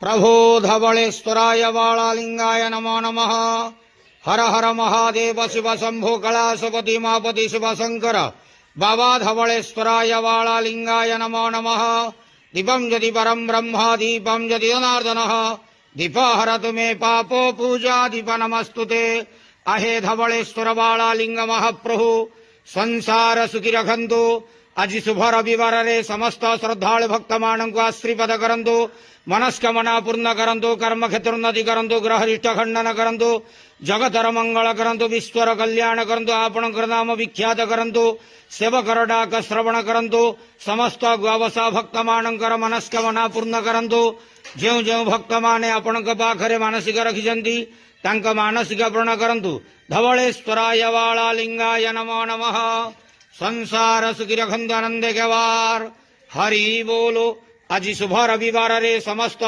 प्रभो धवलेश्वराय वाळालिंगाय नमो नमः। हर हर महादेव शिव शंभो कैलासपति मापति शिव शंकर। बाबा धवलेश्वराय वाळालिंगाय नमो नमः। दीपं यदि परं ब्रह्म दीपं यदि जनार्दनः। दीप हरतु मे पापो पूजा दीप नमस्तुते। आहे धवलेश्वर वाळालिंग महाप्रभु संसार सुखी रखंतु। आज शुभ रविवार रे समस्त श्रद्धालु भक्त मानक आश्रीपद करंतु। मनस्कामना पूर्ण करंतु। कर्म क्षेत्रोन्नति करंतु। ग्रहरिष्ट खंडन करंतु। जगतर मंगल करंतु। विश्वर कल्याण करंतु। आपणकर नाम विख्यात करंतु। सेवकर डाक श्रवण करंतु। समस्त गवसा भक्त मानकर मनस्कामना पूर्ण करंतु। जो जो भक्त माने आपणक पाखरे मानसिक रखिजंती तांक मानसिक पूर्ण करंतु। धवलेश्वराय वाळालिंगाय नमो नमः। संसार सुखी रखंतु आनंदे के वार। हरि बोलो। आज शुभ रविवार रे समस्त